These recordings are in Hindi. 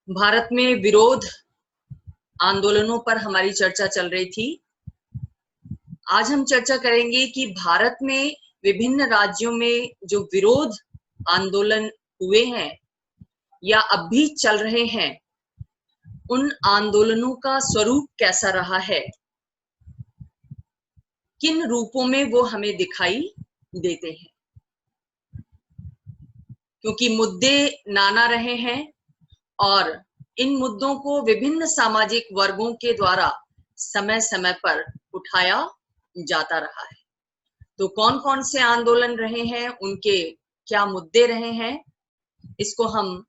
भारत में विरोध आंदोलनों पर हमारी चर्चा चल रही थी। आज हम चर्चा करेंगे कि भारत में विभिन्न राज्यों में जो विरोध आंदोलन हुए हैं या अब भी चल रहे हैं, उन आंदोलनों का स्वरूप कैसा रहा है, किन रूपों में वो हमें दिखाई देते हैं। क्योंकि मुद्दे नाना रहे हैं और इन मुद्दों को विभिन्न सामाजिक वर्गों के द्वारा समय समय पर उठाया जाता रहा है। तो कौन कौन से आंदोलन रहे हैं, उनके क्या मुद्दे रहे हैं, इसको हम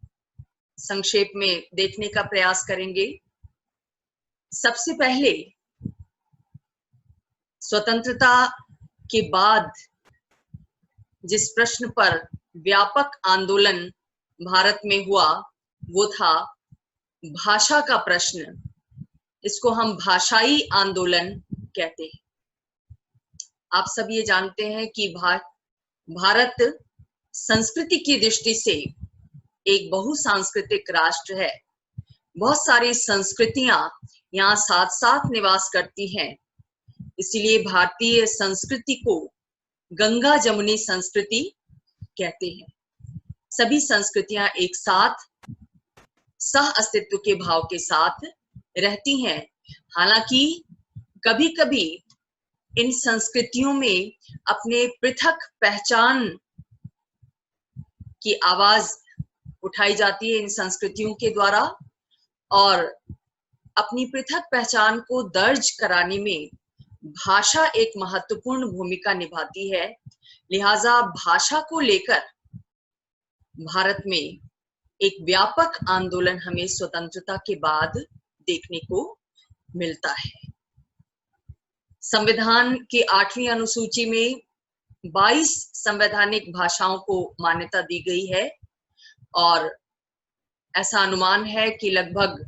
संक्षेप में देखने का प्रयास करेंगे। सबसे पहले स्वतंत्रता के बाद जिस प्रश्न पर व्यापक आंदोलन भारत में हुआ वो था भाषा का प्रश्न। इसको हम भाषाई आंदोलन कहते हैं। आप सब ये जानते हैं कि भारत संस्कृति की दृष्टि से एक बहुसांस्कृतिक राष्ट्र है। बहुत सारी संस्कृतियां यहाँ साथ साथ निवास करती हैं। इसलिए भारतीय संस्कृति को गंगा जमुनी संस्कृति कहते हैं। सभी संस्कृतियां एक साथ सह अस्तित्व के भाव के साथ रहती हैं। हालांकि कभी कभी इन संस्कृतियों में अपने पृथक पहचान की आवाज उठाई जाती है इन संस्कृतियों के द्वारा, और अपनी पृथक पहचान को दर्ज कराने में भाषा एक महत्वपूर्ण भूमिका निभाती है। लिहाजा भाषा को लेकर भारत में एक व्यापक आंदोलन हमें स्वतंत्रता के बाद देखने को मिलता है। संविधान की 8वीं अनुसूची में 22 संवैधानिक भाषाओं को मान्यता दी गई है और ऐसा अनुमान है कि लगभग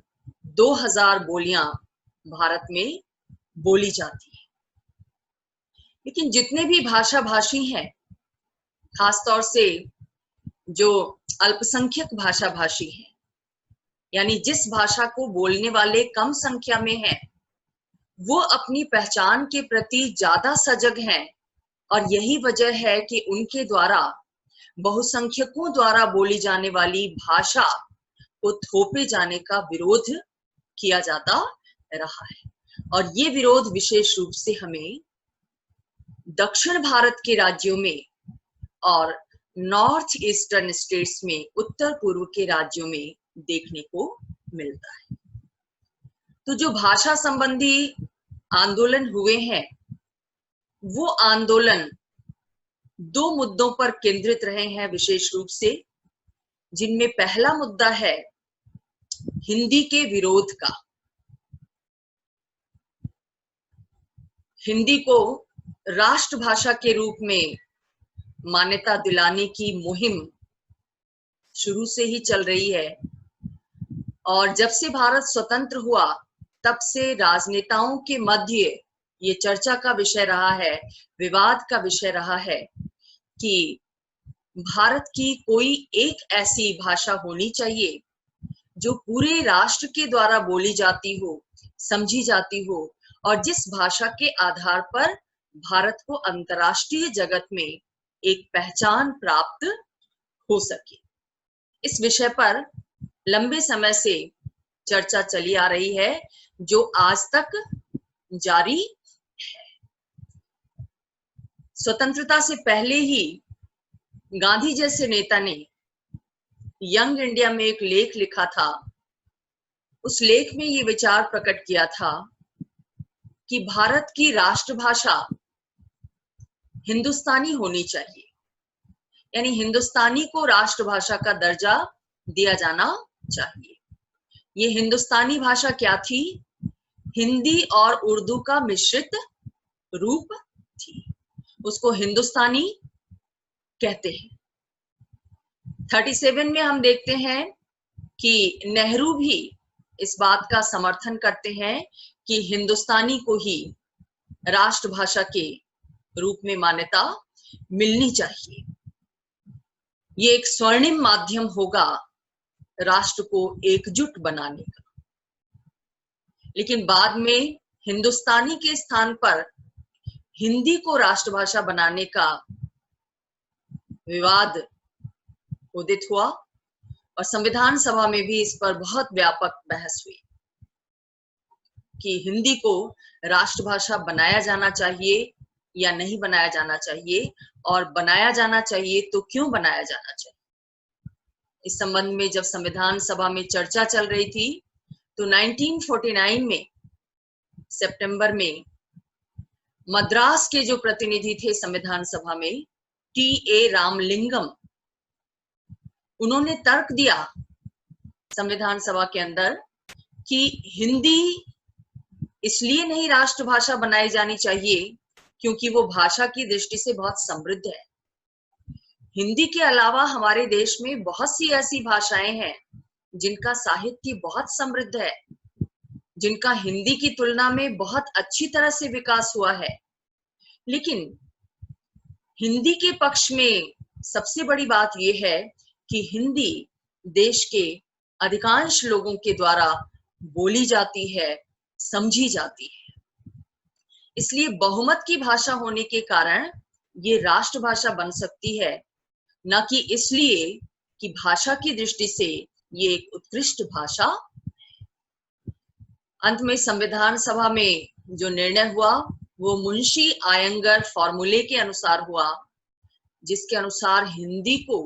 2000 बोलियां भारत में बोली जाती है। लेकिन जितने भी भाषा भाषी हैं, खासतौर से जो अल्पसंख्यक भाषा भाषी हैं, यानी जिस भाषा को बोलने वाले कम संख्या में हैं, वो अपनी पहचान के प्रति ज्यादा सजग हैं और यही वजह है कि उनके द्वारा बहुसंख्यकों द्वारा बोली जाने वाली भाषा को थोपे जाने का विरोध किया जाता रहा है। और ये विरोध विशेष रूप से हमें दक्षिण भारत के राज्यों में और नॉर्थ ईस्टर्न स्टेट्स में, उत्तर पूर्व के राज्यों में देखने को मिलता है। तो जो भाषा संबंधी आंदोलन हुए हैं, वो आंदोलन 2 मुद्दों पर केंद्रित रहे हैं विशेष रूप से, जिनमें पहला मुद्दा है हिंदी के विरोध का। हिंदी को राष्ट्रभाषा के रूप में मान्यता दिलाने की मुहिम शुरू से ही चल रही है और जब से भारत स्वतंत्र हुआ तब से राजनेताओं के मध्य ये चर्चा का विषय रहा है, विवाद का विषय रहा है कि भारत की कोई एक ऐसी भाषा होनी चाहिए जो पूरे राष्ट्र के द्वारा बोली जाती हो, समझी जाती हो और जिस भाषा के आधार पर भारत को अंतर्राष्ट्रीय जगत में एक पहचान प्राप्त हो सके। इस विषय पर लंबे समय से चर्चा चली आ रही है, जो आज तक जारी है। स्वतंत्रता से पहले ही गांधी जैसे नेता ने यंग इंडिया में एक लेख लिखा था। उस लेख में ये विचार प्रकट किया था कि भारत की राष्ट्रभाषा हिंदुस्तानी होनी चाहिए, यानी हिंदुस्तानी को राष्ट्रभाषा का दर्जा दिया जाना चाहिए। ये हिंदुस्तानी भाषा क्या थी? हिंदी और उर्दू का मिश्रित रूप थी। उसको हिंदुस्तानी कहते हैं। 37 में हम देखते हैं कि नेहरू भी इस बात का समर्थन करते हैं कि हिंदुस्तानी को ही राष्ट्रभाषा के रूप में मान्यता मिलनी चाहिए। ये एक स्वर्णिम माध्यम होगा राष्ट्र को एकजुट बनाने का। लेकिन बाद में हिंदुस्तानी के स्थान पर हिंदी को राष्ट्रभाषा बनाने का विवाद उदित हुआ और संविधान सभा में भी इस पर बहुत व्यापक बहस हुई कि हिंदी को राष्ट्रभाषा बनाया जाना चाहिए या नहीं बनाया जाना चाहिए, और बनाया जाना चाहिए तो क्यों बनाया जाना चाहिए। इस संबंध में जब संविधान सभा में चर्चा चल रही थी तो 1949 में सितंबर में मद्रास के जो प्रतिनिधि थे संविधान सभा में, टी.ए. रामलिंगम, उन्होंने तर्क दिया संविधान सभा के अंदर कि हिंदी इसलिए नहीं राष्ट्रभाषा बनाई जानी चाहिए क्योंकि वो भाषा की दृष्टि से बहुत समृद्ध है। हिंदी के अलावा हमारे देश में बहुत सी ऐसी भाषाएं हैं जिनका साहित्य बहुत समृद्ध है, जिनका हिंदी की तुलना में बहुत अच्छी तरह से विकास हुआ है। लेकिन हिंदी के पक्ष में सबसे बड़ी बात यह है कि हिंदी देश के अधिकांश लोगों के द्वारा बोली जाती है, समझी जाती है। इसलिए बहुमत की भाषा होने के कारण ये राष्ट्रभाषा बन सकती है, न कि इसलिए कि भाषा की दृष्टि से ये एक उत्कृष्ट भाषा। अंत में संविधान सभा में जो निर्णय हुआ वो मुंशी आयंगर फॉर्मूले के अनुसार हुआ, जिसके अनुसार हिंदी को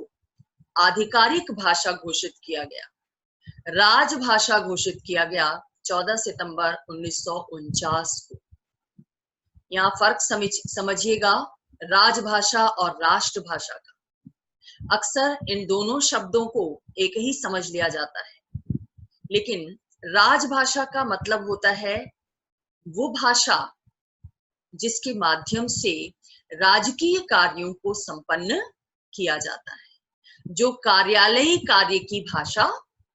आधिकारिक भाषा घोषित किया गया, राजभाषा घोषित किया गया 14 सितंबर 1949 को। यहाँ फर्क समझिएगा राजभाषा और राष्ट्रभाषा का। अक्सर इन दोनों शब्दों को एक ही समझ लिया जाता है, लेकिन राजभाषा का मतलब होता है वो भाषा जिसके माध्यम से राजकीय कार्यों को संपन्न किया जाता है, जो कार्यालयी कार्य की भाषा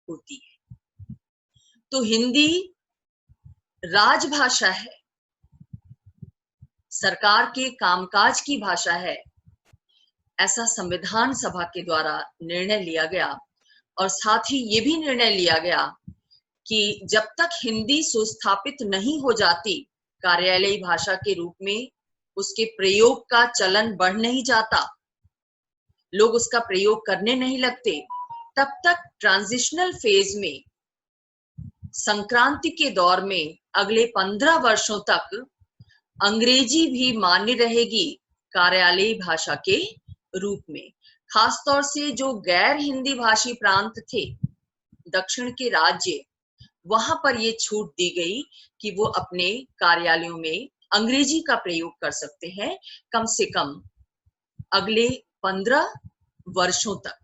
होती है। तो हिंदी राजभाषा है, सरकार के कामकाज की भाषा है, ऐसा संविधान सभा के द्वारा निर्णय लिया गया। और साथ ही ये भी निर्णय लिया गया कि जब तक हिंदी सुस्थापित नहीं हो जाती कार्यालयी भाषा के रूप में, उसके प्रयोग का चलन बढ़ नहीं जाता, लोग उसका प्रयोग करने नहीं लगते, तब तक ट्रांजिशनल फेज में, संक्रांति के दौर में अगले 15 वर्षों तक अंग्रेजी भी मान्य रहेगी कार्यालयी भाषा के रूप में। खासतौर से जो गैर हिंदी भाषी प्रांत थे, दक्षिण के राज्य, वहां पर ये छूट दी गई कि वो अपने कार्यालयों में अंग्रेजी का प्रयोग कर सकते हैं कम से कम अगले 15 वर्षों तक।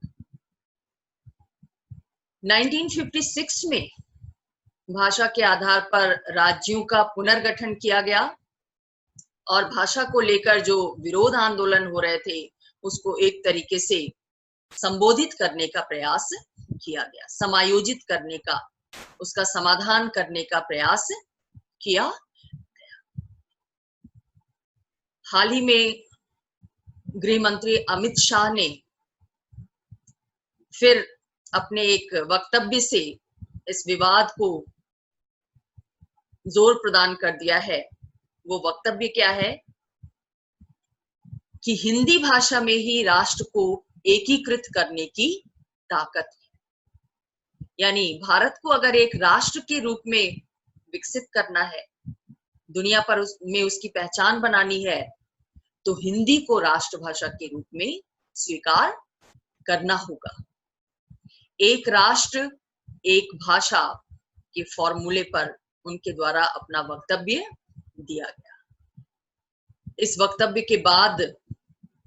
1956 में भाषा के आधार पर राज्यों का पुनर्गठन किया गया और भाषा को लेकर जो विरोध आंदोलन हो रहे थे उसको एक तरीके से संबोधित करने का प्रयास किया गया, समायोजित करने का, उसका समाधान करने का प्रयास किया गया। हाल ही में गृह मंत्री अमित शाह ने फिर अपने एक वक्तव्य से इस विवाद को जोर प्रदान कर दिया है। वो वक्तव्य क्या है कि हिंदी भाषा में ही राष्ट्र को एकीकृत करने की ताकत है। यानी भारत को अगर एक राष्ट्र के रूप में विकसित करना है, दुनिया पर में उसकी पहचान बनानी है, तो हिंदी को राष्ट्रभाषा के रूप में स्वीकार करना होगा। एक राष्ट्र एक भाषा के फॉर्मूले पर उनके द्वारा अपना वक्तव्य दिया गया। इस वक्तव्य के बाद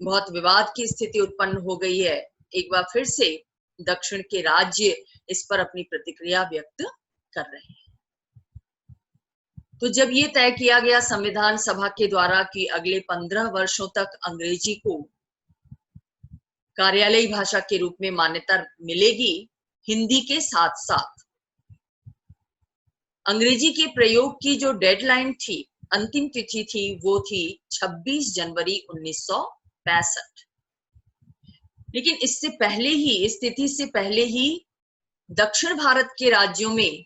बहुत विवाद की स्थिति उत्पन्न हो गई है। एक बार फिर से दक्षिण के राज्य इस पर अपनी प्रतिक्रिया व्यक्त कर रहे हैं। तो जब ये तय किया गया संविधान सभा के द्वारा कि अगले 15 वर्षों तक अंग्रेजी को कार्यालयी भाषा के रूप में मान्यता मिलेगी, हिंदी के साथ साथ अंग्रेजी के प्रयोग की जो डेडलाइन थी, अंतिम तिथि थी, वो थी 26 जनवरी 1965। लेकिन इससे पहले ही, इस तिथि से पहले ही दक्षिण भारत के राज्यों में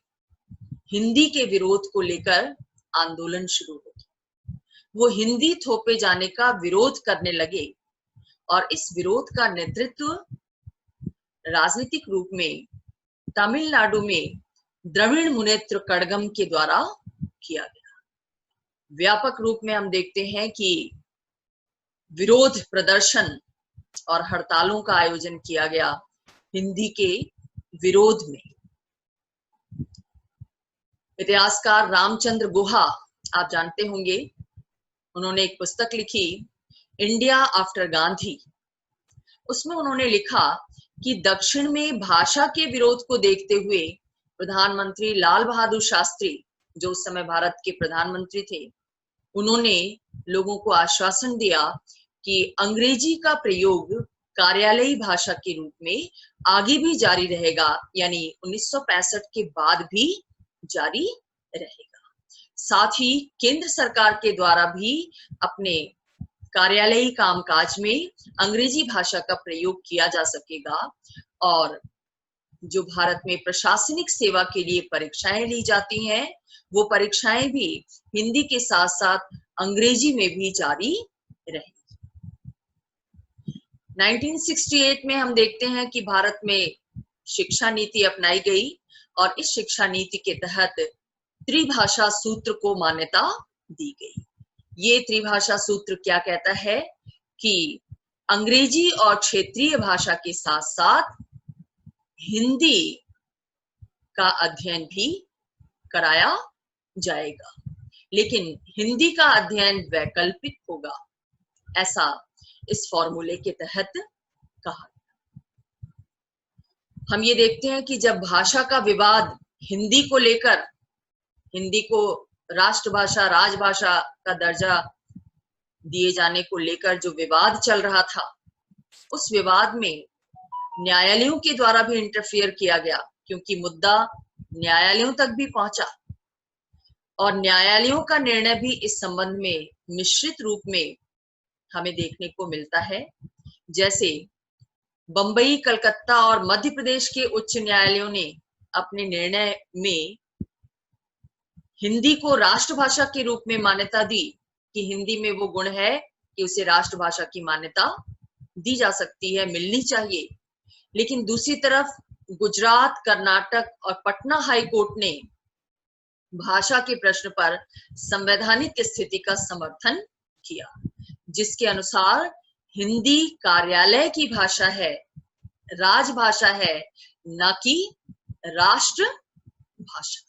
हिंदी के विरोध को लेकर आंदोलन शुरू हो गया। वो हिंदी थोपे जाने का विरोध करने लगे और इस विरोध का नेतृत्व राजनीतिक रूप में तमिलनाडु में द्रविड़ मुनेत्र कड़गम के द्वारा किया गया। व्यापक रूप में हम देखते हैं कि विरोध प्रदर्शन और हड़तालों का आयोजन किया गया हिंदी के विरोध में। इतिहासकार रामचंद्र गुहा, आप जानते होंगे, उन्होंने एक पुस्तक लिखी इंडिया आफ्टर गांधी। उसमें उन्होंने लिखा कि दक्षिण में भाषा के विरोध को देखते हुए प्रधानमंत्री लाल बहादुर शास्त्री, जो उस समय भारत के प्रधानमंत्री थे, उन्होंने लोगों को आश्वासन दिया कि अंग्रेजी का प्रयोग कार्यालयी भाषा के रूप में आगे भी जारी रहेगा, यानी 1965 के बाद भी जारी रहेगा। साथ ही केंद्र सरकार के द्वारा भी अपने कार्यालयी कामकाज में अंग्रेजी भाषा का प्रयोग किया जा सकेगा और जो भारत में प्रशासनिक सेवा के लिए परीक्षाएं ली जाती हैं, वो परीक्षाएं भी हिंदी के साथ साथ अंग्रेजी में भी जारी रहेगी। 1968 में हम देखते हैं कि भारत में शिक्षा नीति अपनाई गई और इस शिक्षा नीति के तहत त्रिभाषा सूत्र को मान्यता दी गई। ये त्रिभाषा सूत्र क्या कहता है कि अंग्रेजी और क्षेत्रीय भाषा के साथ साथ हिंदी का अध्ययन भी कराया जाएगा, लेकिन हिंदी का अध्ययन वैकल्पिक होगा, ऐसा इस फॉर्मूले के तहत कहा। हम ये देखते हैं कि जब भाषा का विवाद हिंदी को लेकर, हिंदी को राष्ट्रभाषा, राजभाषा का दर्जा दिए जाने को लेकर जो विवाद चल रहा था, उस विवाद में न्यायालयों के द्वारा भी इंटरफियर किया गया, क्योंकि मुद्दा न्यायालयों तक भी पहुंचा और न्यायालयों का निर्णय भी इस संबंध में मिश्रित रूप में हमें देखने को मिलता है। जैसे बंबई, कलकत्ता और मध्य प्रदेश के उच्च न्यायालयों ने अपने निर्णय में हिंदी को राष्ट्रभाषा के रूप में मान्यता दी कि हिंदी में वो गुण है कि उसे राष्ट्रभाषा की मान्यता दी जा सकती है, मिलनी चाहिए। लेकिन दूसरी तरफ गुजरात, कर्नाटक और पटना हाई कोर्ट ने भाषा के प्रश्न पर संवैधानिक स्थिति का समर्थन किया, जिसके अनुसार हिंदी कार्यालय की भाषा है, राजभाषा है, न कि राष्ट्र भाषा।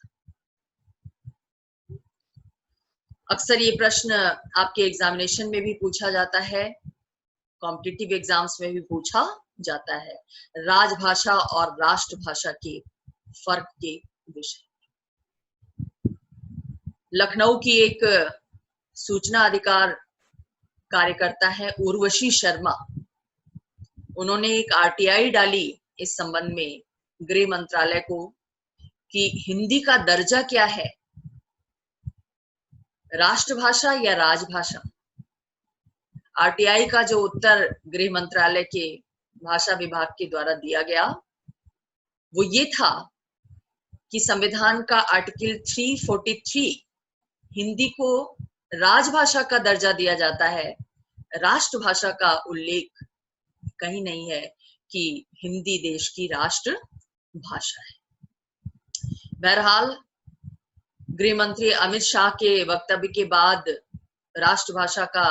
अक्सर ये प्रश्न आपके एग्जामिनेशन में भी पूछा जाता है, कॉम्पिटिटिव एग्जाम्स में भी पूछा जाता है, राजभाषा और राष्ट्रभाषा के फर्क के विषय। लखनऊ की एक सूचना अधिकार कार्यकर्ता है उर्वशी शर्मा, उन्होंने एक आरटीआई डाली इस संबंध में गृह मंत्रालय को कि हिंदी का दर्जा क्या है, राष्ट्रभाषा या राजभाषा। आरटीआई का जो उत्तर गृह मंत्रालय के भाषा विभाग के द्वारा दिया गया वो ये था कि संविधान का आर्टिकल 343 हिंदी को राजभाषा का दर्जा दिया जाता है, राष्ट्रभाषा का उल्लेख कहीं नहीं है कि हिंदी देश की राष्ट्र भाषा है। बहरहाल गृह मंत्री अमित शाह के वक्तव्य के बाद राष्ट्रभाषा का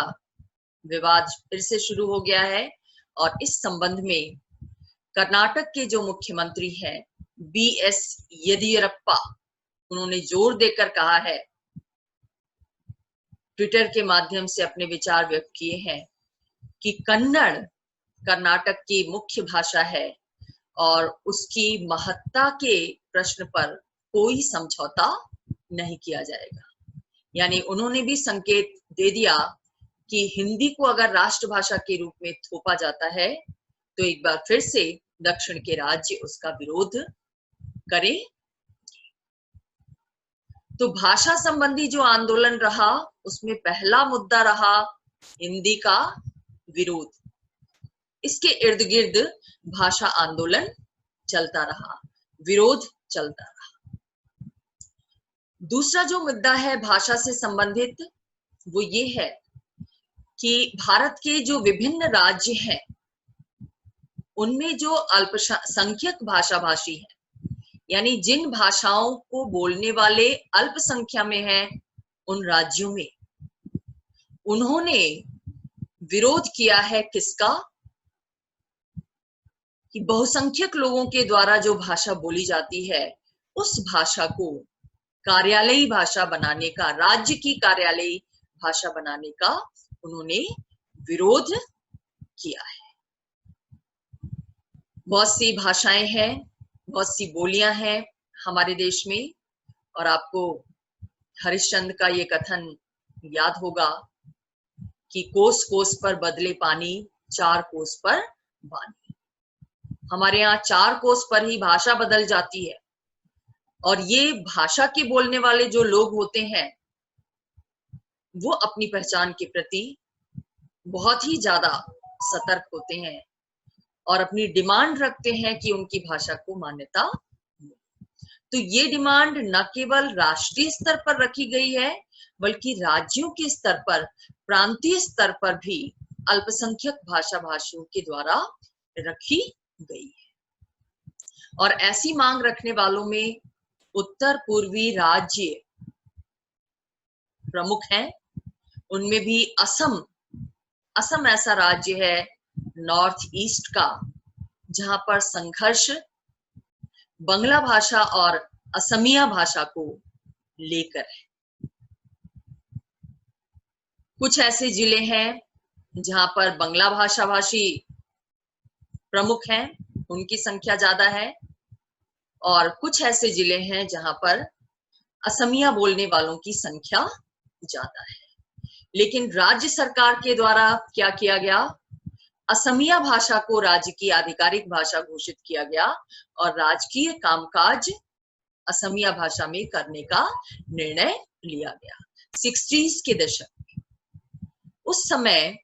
विवाद फिर से शुरू हो गया है और इस संबंध में कर्नाटक के जो मुख्यमंत्री हैं BS येदियुरप्पा, उन्होंने जोर देकर कहा है, ट्विटर के माध्यम से अपने विचार व्यक्त किए हैं कि कन्नड़ कर्नाटक की मुख्य भाषा है और उसकी महत्ता के प्रश्न पर कोई समझौता नहीं किया जाएगा। यानी उन्होंने भी संकेत दे दिया कि हिंदी को अगर राष्ट्रभाषा के रूप में थोपा जाता है तो एक बार फिर से दक्षिण के राज्य उसका विरोध करें। तो भाषा संबंधी जो आंदोलन रहा उसमें पहला मुद्दा रहा हिंदी का विरोध। इसके इर्द गिर्द भाषा आंदोलन चलता रहा। विरोध चलता रहा। दूसरा जो मुद्दा है भाषा से संबंधित वो ये है कि भारत के जो विभिन्न राज्य हैं उनमें जो अल्पसंख्यक भाषा भाषी हैं, यानी जिन भाषाओं को बोलने वाले अल्पसंख्या में हैं, उन राज्यों में उन्होंने विरोध किया है किसका, कि बहुसंख्यक लोगों के द्वारा जो भाषा बोली जाती है उस भाषा को कार्यालयी भाषा बनाने का, राज्य की कार्यालयी भाषा बनाने का उन्होंने विरोध किया है। बहुत सी भाषाएं हैं, बहुत सी बोलियां हैं हमारे देश में, और आपको हरिश्चंद्र का ये कथन याद होगा कि कोस कोस पर बदले पानी, 4 कोस पर बानी। हमारे यहाँ 4 कोस पर ही भाषा बदल जाती है, और ये भाषा के बोलने वाले जो लोग होते हैं वो अपनी पहचान के प्रति बहुत ही ज्यादा सतर्क होते हैं और अपनी डिमांड रखते हैं कि उनकी भाषा को मान्यता। तो ये डिमांड न केवल राष्ट्रीय स्तर पर रखी गई है बल्कि राज्यों के स्तर पर, प्रांतीय स्तर पर भी अल्पसंख्यक भाषा भाषियों के द्वारा रखी गई है। और ऐसी मांग रखने वालों में उत्तर पूर्वी राज्य प्रमुख हैं। उनमें भी असम ऐसा राज्य है नॉर्थ ईस्ट का जहां पर संघर्ष बंगला भाषा और असमिया भाषा को लेकर है। कुछ ऐसे जिले हैं जहां पर बंगला भाषा भाषी प्रमुख हैं, उनकी संख्या ज्यादा है, और कुछ ऐसे जिले हैं जहां पर असमिया बोलने वालों की संख्या ज्यादा है। लेकिन राज्य सरकार के द्वारा क्या किया गया, असमिया भाषा को राज्य की आधिकारिक भाषा घोषित किया गया और राजकीय कामकाज असमिया भाषा में करने का निर्णय लिया गया। 60s के दशक में उस समय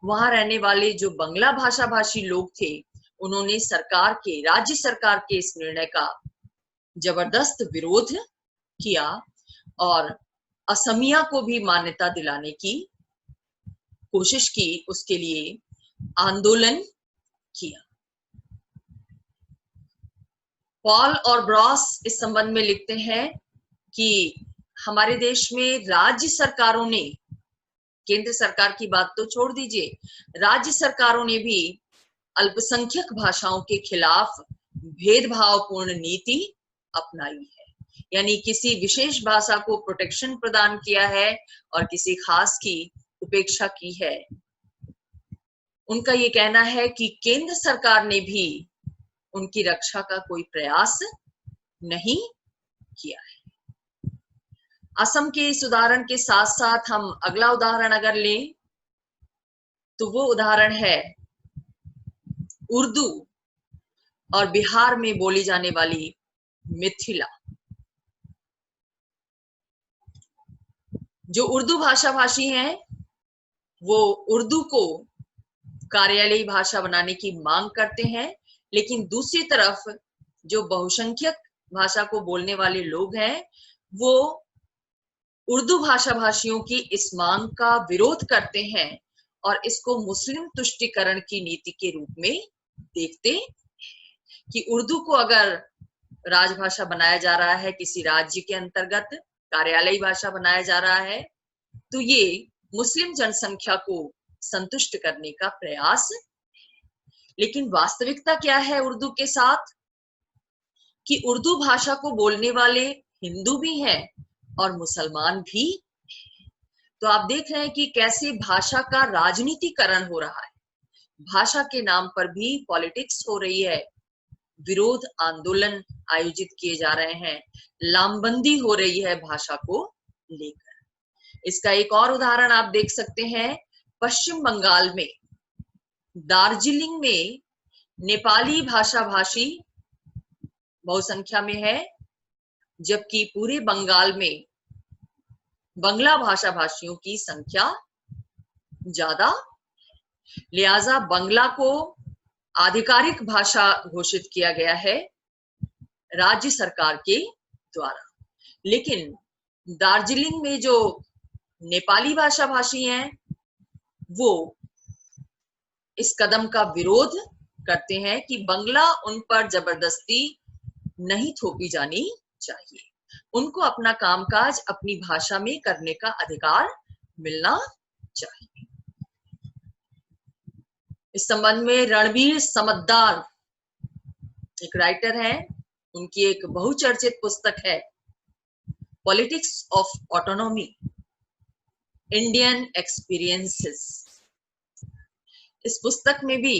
वहां रहने वाले जो बंगला भाषा भाषी लोग थे उन्होंने राज्य सरकार के इस निर्णय का जबरदस्त विरोध किया और असमिया को भी मान्यता दिलाने की कोशिश की, उसके लिए आंदोलन किया। पॉल और ब्रॉस इस संबंध में लिखते हैं कि हमारे देश में राज्य सरकारों ने, केंद्र सरकार की बात तो छोड़ दीजिए, राज्य सरकारों ने भी अल्पसंख्यक भाषाओं के खिलाफ भेदभावपूर्ण नीति अपनाई है, यानी किसी विशेष भाषा को प्रोटेक्शन प्रदान किया है और किसी खास की उपेक्षा की है। उनका ये कहना है कि केंद्र सरकार ने भी उनकी रक्षा का कोई प्रयास नहीं किया है। असम के इस उदाहरण के साथ साथ हम अगला उदाहरण अगर लें तो वो उदाहरण है उर्दू और बिहार में बोली जाने वाली मिथिला। जो उर्दू भाषा भाषी हैं वो उर्दू को कार्यालयी भाषा बनाने की मांग करते हैं, लेकिन दूसरी तरफ जो बहुसंख्यक भाषा को बोलने वाले लोग हैं वो उर्दू भाषा भाषियों की इस मांग का विरोध करते हैं और इसको मुस्लिम तुष्टीकरण की नीति के रूप में देखते हैं कि उर्दू को अगर राजभाषा बनाया जा रहा है, किसी राज्य के अंतर्गत कार्यालयी भाषा बनाया जा रहा है, तो ये मुस्लिम जनसंख्या को संतुष्ट करने का प्रयास। लेकिन वास्तविकता क्या है उर्दू के साथ, कि उर्दू भाषा को बोलने वाले हिंदू भी हैं और मुसलमान भी। तो आप देख रहे हैं कि कैसे भाषा का राजनीतिकरण हो रहा है, भाषा के नाम पर भी पॉलिटिक्स हो रही है, विरोध आंदोलन आयोजित किए जा रहे हैं, लामबंदी हो रही है भाषा को लेकर। इसका एक और उदाहरण आप देख सकते हैं, पश्चिम बंगाल में दार्जिलिंग में नेपाली भाषा भाषी बहुसंख्या में है, जबकि पूरे बंगाल में बंगला भाषा भाषियों की संख्या ज्यादा। लिहाजा बंगला को आधिकारिक भाषा घोषित किया गया है राज्य सरकार के द्वारा। लेकिन दार्जिलिंग में जो नेपाली भाषा भाषी हैं वो इस कदम का विरोध करते हैं कि बंगला उन पर जबरदस्ती नहीं थोपी जानी चाहिए, उनको अपना कामकाज अपनी भाषा में करने का अधिकार मिलना चाहिए। इस संबंध में रणवीर समद्दार एक राइटर हैं, उनकी एक बहुचर्चित पुस्तक है politics of autonomy, Indian experiences. इस पुस्तक में भी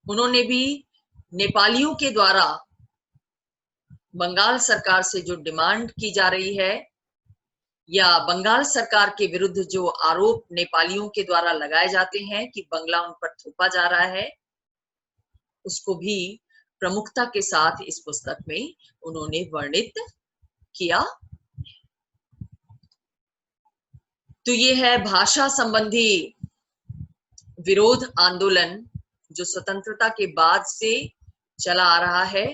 उन्होंने भी नेपालियों के द्वारा बंगाल सरकार से जो डिमांड की जा रही है या बंगाल सरकार के विरुद्ध जो आरोप नेपालियों के द्वारा लगाए जाते हैं कि बंगला उन पर थोपा जा रहा है, उसको भी प्रमुखता के साथ इस पुस्तक में उन्होंने वर्णित किया। तो ये है भाषा संबंधी विरोध आंदोलन जो स्वतंत्रता के बाद से चला आ रहा है।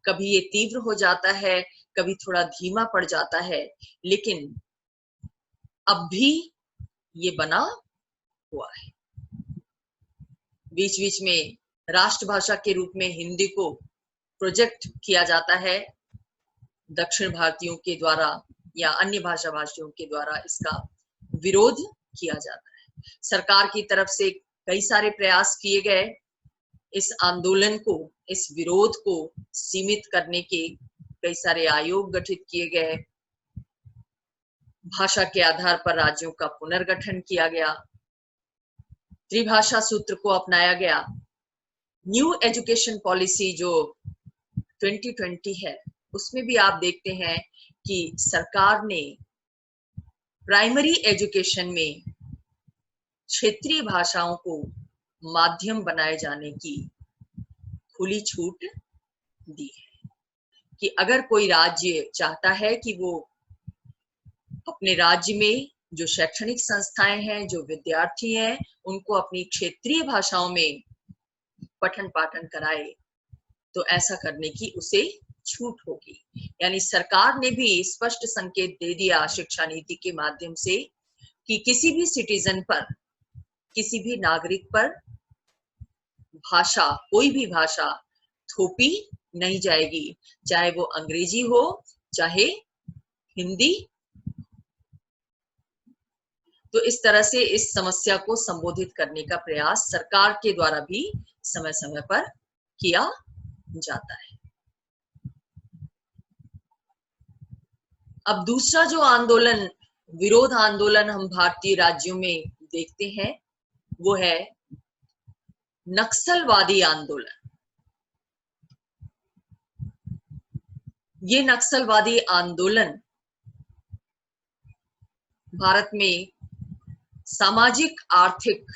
कभी ये तीव्र हो जाता है, कभी थोड़ा धीमा पड़ जाता है, लेकिन अब भी ये बना हुआ है। बीच बीच में राष्ट्रभाषा के रूप में हिंदी को प्रोजेक्ट किया जाता है दक्षिण भारतीयों के द्वारा या अन्य भाषा भाषियों के द्वारा, इसका विरोध किया जाता है। सरकार की तरफ से कई सारे प्रयास किए गए इस आंदोलन को, इस विरोध को सीमित करने के, कई सारे आयोग गठित किए गए, भाषा के आधार पर राज्यों का पुनर्गठन किया गया, त्रिभाषा सूत्र को अपनाया गया। न्यू एजुकेशन पॉलिसी जो 2020 है उसमें भी आप देखते हैं कि सरकार ने प्राइमरी एजुकेशन में क्षेत्रीय भाषाओं को माध्यम बनाए जाने की खुली छूट दी है कि अगर कोई राज्य चाहता है कि वो अपने राज्य में जो शैक्षणिक संस्थाएं हैं, जो विद्यार्थी हैं, उनको अपनी क्षेत्रीय भाषाओं में पठन पाठन कराए, तो ऐसा करने की उसे छूट होगी। यानी सरकार ने भी स्पष्ट संकेत दे दिया शिक्षा नीति के माध्यम से कि किसी भी सिटीजन पर, किसी भी नागरिक पर भाषा, कोई भी भाषा थोपी नहीं जाएगी, चाहे वो अंग्रेजी हो चाहे हिंदी। तो इस तरह से इस समस्या को संबोधित करने का प्रयास सरकार के द्वारा भी समय समय पर किया जाता है। अब दूसरा जो आंदोलन, विरोध आंदोलन हम भारतीय राज्यों में देखते हैं वो है नक्सलवादी आंदोलन। ये नक्सलवादी आंदोलन भारत में सामाजिक आर्थिक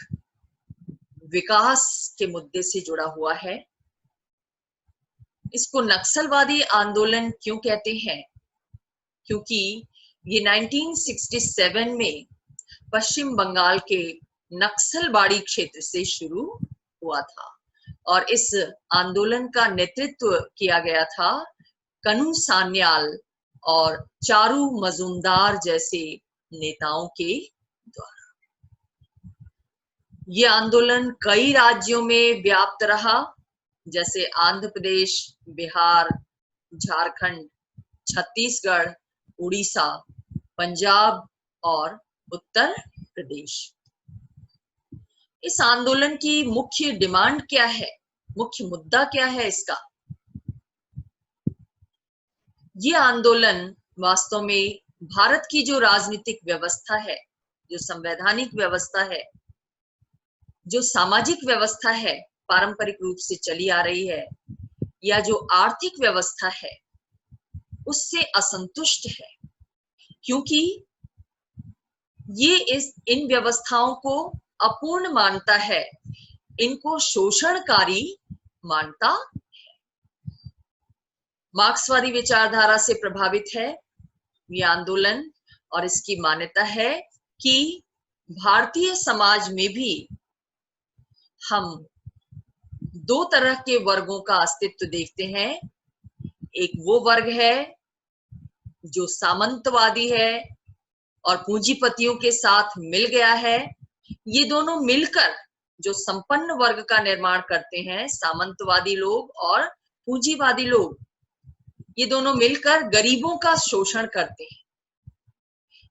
विकास के मुद्दे से जुड़ा हुआ है। इसको नक्सलवादी आंदोलन क्यों कहते हैं? क्योंकि ये 1967 में पश्चिम बंगाल के नक्सलबाड़ी क्षेत्र से शुरू हुआ था और इस आंदोलन का नेतृत्व किया गया था कनु सान्याल और चारू मजूमदार जैसे नेताओं के द्वारा। ये आंदोलन कई राज्यों में व्याप्त रहा, जैसे आंध्र प्रदेश, बिहार, झारखंड, छत्तीसगढ़, उड़ीसा, पंजाब और उत्तर प्रदेश। इस आंदोलन की मुख्य डिमांड क्या है, मुख्य मुद्दा क्या है इसका? ये आंदोलन वास्तव में भारत की जो राजनीतिक व्यवस्था है, जो संवैधानिक व्यवस्था है, जो सामाजिक व्यवस्था है, पारंपरिक रूप से चली आ रही है, या जो आर्थिक व्यवस्था है, उससे असंतुष्ट है, क्योंकि ये इन व्यवस्थाओं को अपूर्ण मानता है, इनको शोषणकारी मानता है। मार्क्सवादी विचारधारा से प्रभावित है ये आंदोलन और इसकी मान्यता है कि भारतीय समाज में भी हम दो तरह के वर्गों का अस्तित्व देखते हैं। एक वो वर्ग है जो सामंतवादी है और पूंजीपतियों के साथ मिल गया है। ये दोनों मिलकर जो संपन्न वर्ग का निर्माण करते हैं, सामंतवादी लोग और पूंजीवादी लोग, ये दोनों मिलकर गरीबों का शोषण करते हैं।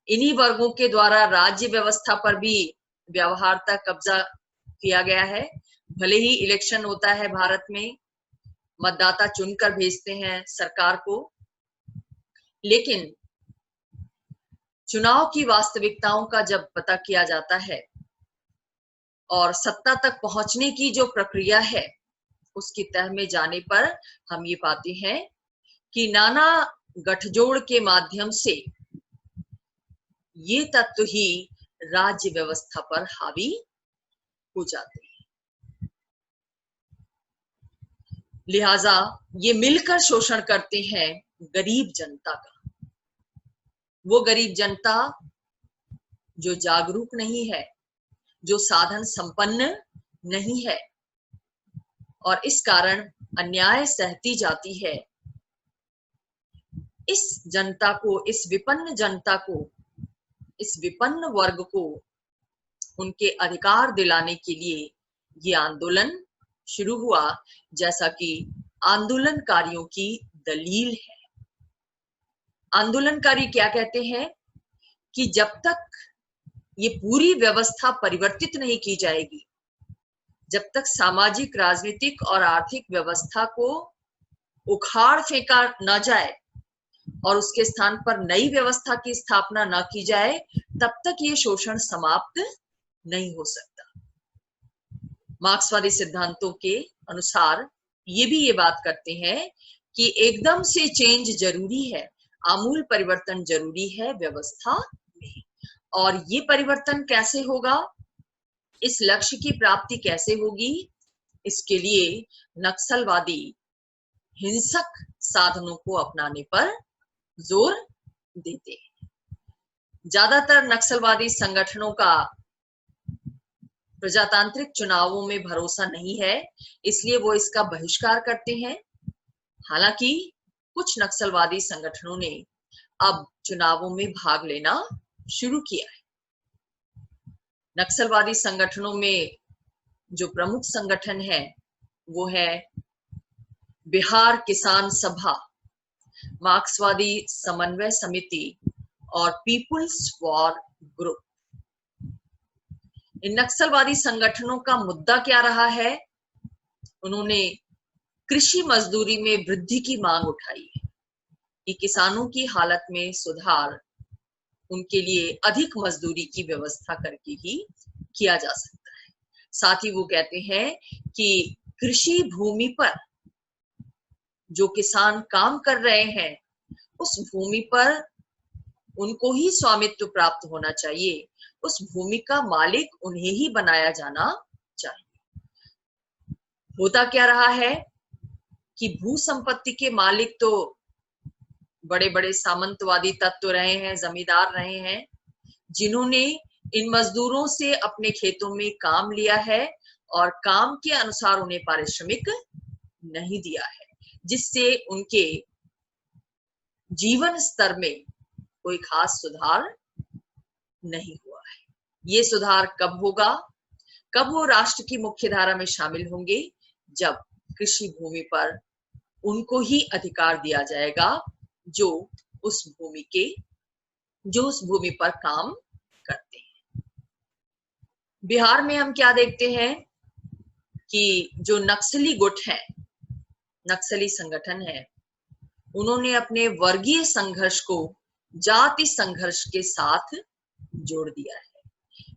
इन्हीं वर्गों के द्वारा राज्य व्यवस्था पर भी व्यवहारता कब्जा किया गया है। भले ही इलेक्शन होता है भारत में, मतदाता चुनकर भेजते हैं सरकार को, लेकिन चुनाव की वास्तविकताओं का जब पता किया जाता है और सत्ता तक पहुंचने की जो प्रक्रिया है, उसकी तह में जाने पर हम ये पाते हैं कि नाना गठजोड़ के माध्यम से ये तत्व ही राज्य व्यवस्था पर हावी हो जाते हैं। लिहाजा ये मिलकर शोषण करते हैं गरीब जनता का। वो गरीब जनता जो जागरूक नहीं है, जो साधन संपन्न नहीं है और इस कारण अन्याय सहती जाती है, इस जनता को, इस विपन्न जनता को, इस विपन्न वर्ग को उनके अधिकार दिलाने के लिए ये आंदोलन शुरू हुआ, जैसा कि आंदोलनकारियों की दलील है। आंदोलनकारी क्या कहते हैं कि जब तक ये पूरी व्यवस्था परिवर्तित नहीं की जाएगी, जब तक सामाजिक, राजनीतिक और आर्थिक व्यवस्था को उखाड़ फेंका न जाए और उसके स्थान पर नई व्यवस्था की स्थापना न की जाए, तब तक ये शोषण समाप्त नहीं हो सकता। मार्क्सवादी सिद्धांतों के अनुसार ये भी ये बात करते हैं कि एकदम से चेंज जरूरी है, आमूल परिवर्तन जरूरी है व्यवस्था में। और ये परिवर्तन कैसे होगा, इस लक्ष्य की प्राप्ति कैसे होगी, इसके लिए नक्सलवादी हिंसक साधनों को अपनाने पर जोर देते हैं। ज्यादातर नक्सलवादी संगठनों का प्रजातांत्रिक चुनावों में भरोसा नहीं है, इसलिए वो इसका बहिष्कार करते हैं। हालांकि कुछ नक्सलवादी संगठनों ने अब चुनावों में भाग लेना शुरू किया है। नक्सलवादी संगठनों में जो प्रमुख संगठन है वो है बिहार किसान सभा, मार्क्सवादी समन्वय समिति और पीपुल्स वॉर ग्रुप। इन नक्सलवादी संगठनों का मुद्दा क्या रहा है? उन्होंने कृषि मजदूरी में वृद्धि की मांग उठाई है कि किसानों की हालत में सुधार उनके लिए अधिक मजदूरी की व्यवस्था करके ही किया जा सकता है। साथ ही वो कहते हैं कि कृषि भूमि पर जो किसान काम कर रहे हैं, उस भूमि पर उनको ही स्वामित्व प्राप्त होना चाहिए, उस भूमि का मालिक उन्हें ही बनाया जाना चाहिए। होता क्या रहा है कि भू संपत्ति के मालिक तो बड़े बड़े सामंतवादी तत्व रहे हैं, जमींदार रहे हैं, जिन्होंने इन मजदूरों से अपने खेतों में काम लिया है और काम के अनुसार उन्हें पारिश्रमिक नहीं दिया है, जिससे उनके जीवन स्तर में कोई खास सुधार नहीं हुआ है। ये सुधार कब होगा, कब वो राष्ट्र की मुख्य धारा में शामिल होंगे? जब कृषि भूमि पर उनको ही अधिकार दिया जाएगा जो उस भूमि पर काम करते हैं। बिहार में हम क्या देखते हैं कि जो नक्सली गुट है, नक्सली संगठन है, उन्होंने अपने वर्गीय संघर्ष को जाति संघर्ष के साथ जोड़ दिया है।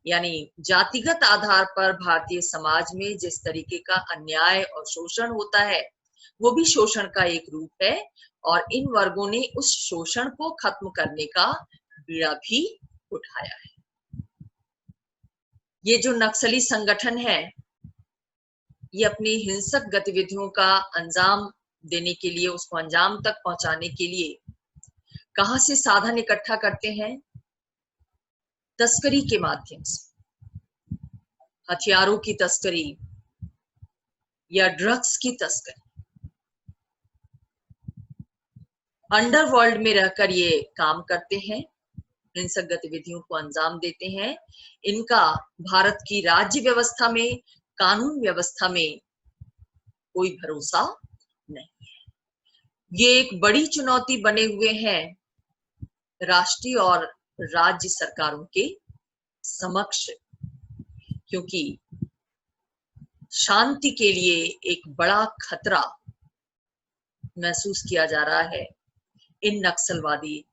यानी जातिगत आधार पर भारतीय समाज में जिस तरीके का अन्याय और शोषण होता है, वो भी शोषण का एक रूप है और इन वर्गों ने उस शोषण को खत्म करने का बीड़ा भी उठाया है। ये जो नक्सली संगठन है, ये अपनी हिंसक गतिविधियों का अंजाम देने के लिए, उसको अंजाम तक पहुंचाने के लिए कहां से साधन इकट्ठा करते हैं? तस्करी के माध्यम से, हथियारों की तस्करी या ड्रग्स की तस्करी। अंडरवर्ल्ड में रहकर ये काम करते हैं, हिंसक गतिविधियों को अंजाम देते हैं। इनका भारत की राज्य व्यवस्था में, कानून व्यवस्था में कोई भरोसा नहीं है। ये एक बड़ी चुनौती बने हुए हैं राष्ट्रीय और राज्य सरकारों के समक्ष, क्योंकि शांति के लिए एक बड़ा खतरा महसूस किया जा रहा है इन नक्सलवादी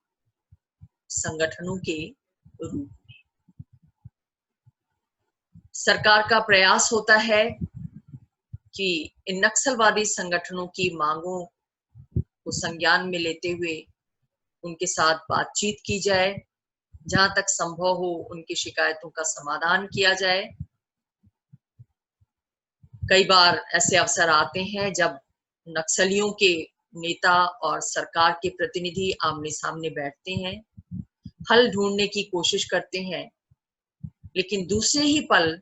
संगठनों के रूप में। सरकार का प्रयास होता है कि इन नक्सलवादी संगठनों की मांगों को संज्ञान में लेते हुए उनके साथ बातचीत की जाए, जहां तक संभव हो उनकी शिकायतों का समाधान किया जाए। कई बार ऐसे अवसर आते हैं जब नक्सलियों के नेता और सरकार के प्रतिनिधि आमने सामने बैठते हैं, हल ढूंढने की कोशिश करते हैं, लेकिन दूसरे ही पल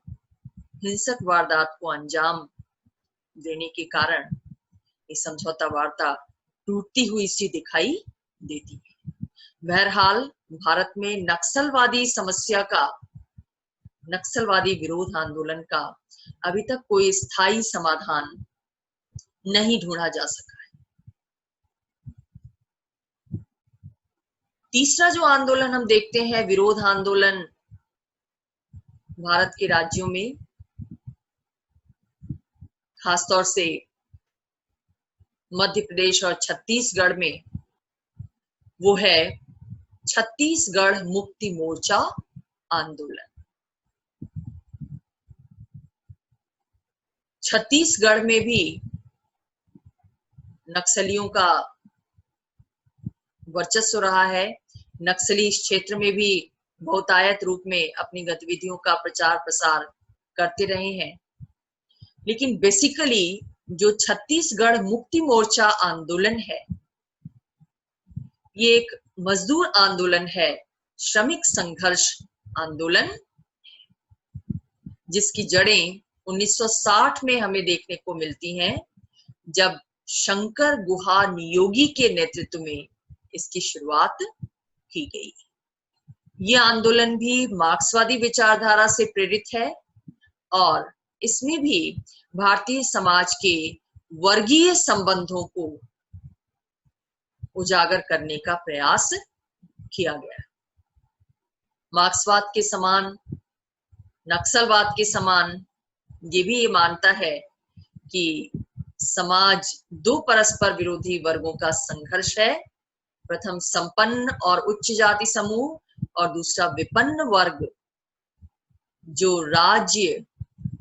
हिंसक वारदात को अंजाम देने के कारण ये समझौता वार्ता टूटती हुई सी दिखाई देती है। बहरहाल भारत में नक्सलवादी समस्या का, नक्सलवादी विरोध आंदोलन का अभी तक कोई स्थायी समाधान नहीं ढूंढा जा सका है। तीसरा जो आंदोलन हम देखते हैं, विरोध आंदोलन भारत के राज्यों में, खासतौर से मध्य प्रदेश और छत्तीसगढ़ में, वो है छत्तीसगढ़ मुक्ति मोर्चा आंदोलन। छत्तीसगढ़ में भी नक्सलियों का वर्चस्व रहा है। नक्सली इस क्षेत्र में भी बहुतायत रूप में अपनी गतिविधियों का प्रचार प्रसार करते रहे हैं, लेकिन बेसिकली जो छत्तीसगढ़ मुक्ति मोर्चा आंदोलन है, ये एक मजदूर आंदोलन है, श्रमिक संघर्ष आंदोलन, जिसकी जड़ें 1960 में हमें देखने को मिलती हैं, जब शंकर गुहा नियोगी के नेतृत्व में इसकी शुरुआत की गई। ये आंदोलन भी मार्क्सवादी विचारधारा से प्रेरित है और इसमें भी भारतीय समाज के वर्गीय संबंधों को उजागर करने का प्रयास किया गया। मार्क्सवाद के समान, नक्सलवाद के समान ये भी ये मानता है कि समाज दो परस्पर विरोधी वर्गों का संघर्ष है। प्रथम संपन्न और उच्च जाति समूह और दूसरा विपन्न वर्ग, जो राज्य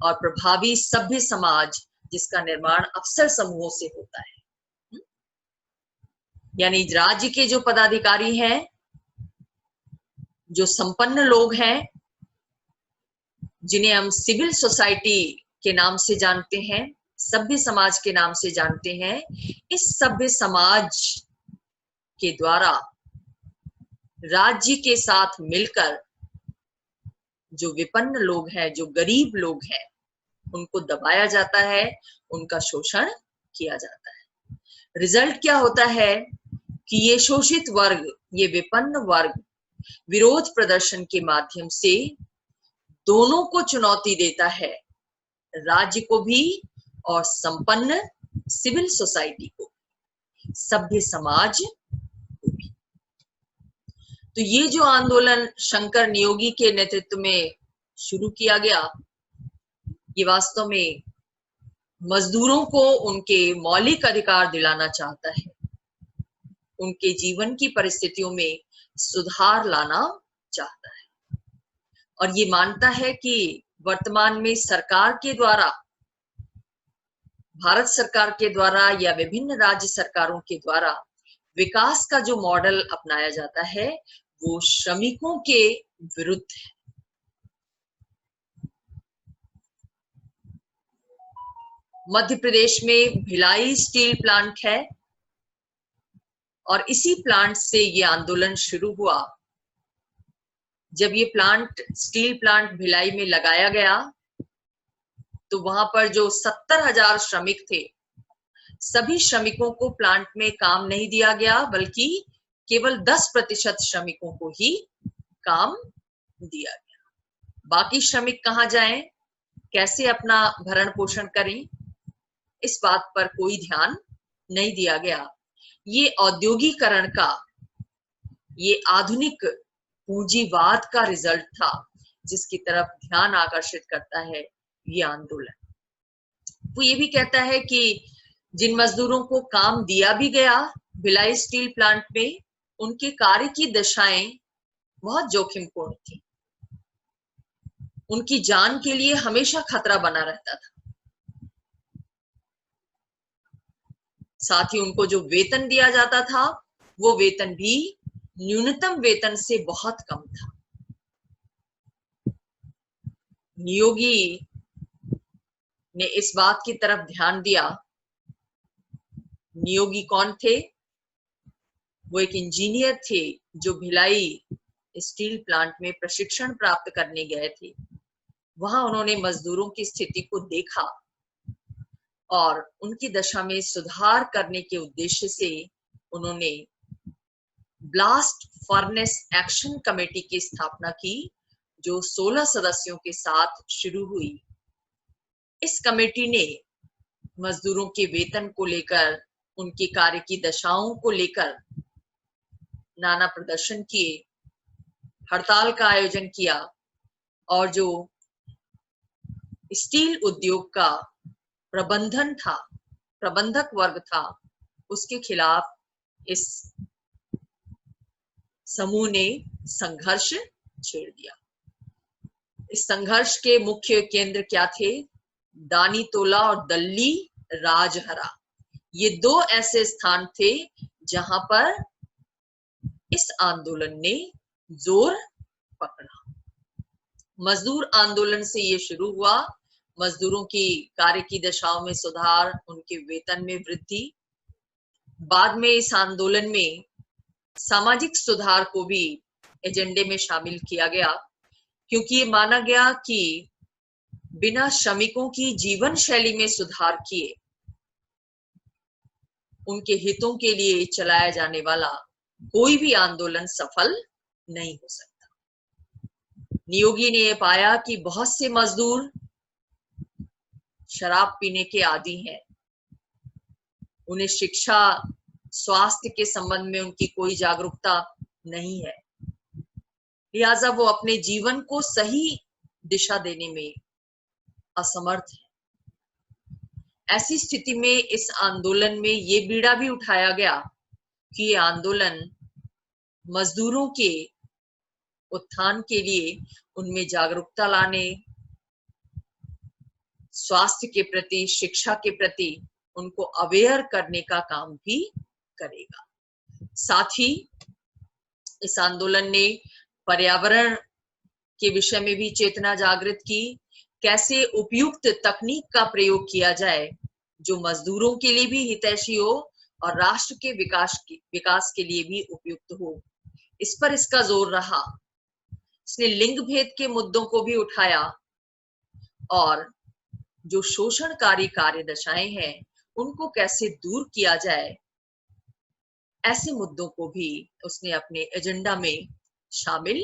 और प्रभावी सभ्य समाज जिसका निर्माण अफसर समूहों से होता है। यानी राज्य के जो पदाधिकारी हैं, जो संपन्न लोग हैं, जिन्हें हम सिविल सोसाइटी के नाम से जानते हैं, सभ्य समाज के नाम से जानते हैं, इस सभ्य समाज के द्वारा राज्य के साथ मिलकर जो विपन्न लोग हैं, जो गरीब लोग हैं, उनको दबाया जाता है, उनका शोषण किया जाता है। रिजल्ट क्या होता है कि ये शोषित वर्ग, ये विपन्न वर्ग विरोध प्रदर्शन के माध्यम से दोनों को चुनौती देता है, राज्य को भी और संपन्न सिविल सोसाइटी को, सभ्य समाज को भी। तो ये जो आंदोलन शंकर नियोगी के नेतृत्व में शुरू किया गया, ये वास्तव में मजदूरों को उनके मौलिक अधिकार दिलाना चाहता है, उनके जीवन की परिस्थितियों में सुधार लाना चाहता है, और ये मानता है कि वर्तमान में सरकार के द्वारा, भारत सरकार के द्वारा या विभिन्न राज्य सरकारों के द्वारा विकास का जो मॉडल अपनाया जाता है, वो श्रमिकों के विरुद्ध है। मध्य प्रदेश में भिलाई स्टील प्लांट है और इसी प्लांट से ये आंदोलन शुरू हुआ। जब ये प्लांट, स्टील प्लांट भिलाई में लगाया गया, तो वहां पर जो 70,000 श्रमिक थे, सभी श्रमिकों को प्लांट में काम नहीं दिया गया, बल्कि केवल 10% श्रमिकों को ही काम दिया गया। बाकी श्रमिक कहाँ जाएं, कैसे अपना भरण पोषण करें, इस बात पर कोई ध्यान नहीं दिया गया। ये औद्योगिकरण का, ये आधुनिक पूंजीवाद का रिजल्ट था, जिसकी तरफ ध्यान आकर्षित करता है ये आंदोलन। वो ये भी कहता है कि जिन मजदूरों को काम दिया भी गया भिलाई स्टील प्लांट में, उनके कार्य की दशाएं बहुत जोखिमपूर्ण थी। उनकी जान के लिए हमेशा खतरा बना रहता था। साथ ही उनको जो वेतन दिया जाता था, वो वेतन भी न्यूनतम वेतन से बहुत कम था। नियोगी ने इस बात की तरफ ध्यान दिया। नियोगी कौन थे? वो एक इंजीनियर थे जो भिलाई स्टील प्लांट में प्रशिक्षण प्राप्त करने गए थे। वहां उन्होंने मजदूरों की स्थिति को देखा और उनकी दशा में सुधार करने के उद्देश्य से उन्होंने ब्लास्ट फर्नेस एक्शन कमेटी की स्थापना की, जो 16 सदस्यों के साथ शुरू हुई। इस कमेटी ने मजदूरों के वेतन को लेकर, उनके कार्य की दशाओं को लेकर नाना प्रदर्शन किए, हड़ताल का आयोजन किया और जो स्टील उद्योग का प्रबंधक वर्ग था, उसके खिलाफ इस समूह ने संघर्ष छेड़ दिया। इस संघर्ष के मुख्य केंद्र क्या थे? दानीतोला और दल्ली राजहरा। ये 2 ऐसे स्थान थे जहां पर इस आंदोलन ने जोर पकड़ा। मजदूर आंदोलन से ये शुरू हुआ। मजदूरों की कार्य की दशाओं में सुधार, उनके वेतन में वृद्धि। बाद में इस आंदोलन में सामाजिक सुधार को भी एजेंडे में शामिल किया गया, क्योंकि ये माना गया कि बिना श्रमिकों की जीवन शैली में सुधार किए उनके हितों के लिए चलाया जाने वाला कोई भी आंदोलन सफल नहीं हो सकता। नियोगी ने यह पाया कि बहुत से मजदूर शराब पीने के आदी हैं। उन्हें शिक्षा, स्वास्थ्य के संबंध में उनकी कोई जागरूकता नहीं है, लिहाजा वो अपने जीवन को सही दिशा देने में असमर्थ है। ऐसी स्थिति में इस आंदोलन में ये बीड़ा भी उठाया गया कि ये आंदोलन मजदूरों के उत्थान के लिए उनमें जागरूकता लाने, स्वास्थ्य के प्रति, शिक्षा के प्रति उनको अवेयर करने का काम भी करेगा। साथ ही इस आंदोलन ने पर्यावरण के विषय में भी चेतना जागृत की। कैसे उपयुक्त तकनीक का प्रयोग किया जाए जो मजदूरों के लिए भी हितैषी हो और राष्ट्र के विकास के लिए भी उपयुक्त हो, इस पर इसका जोर रहा। इसने लिंग भेद के मुद्दों को भी उठाया और जो शोषणकारी कार्य दशाएं हैं उनको कैसे दूर किया जाए, ऐसे मुद्दों को भी उसने अपने एजेंडा में शामिल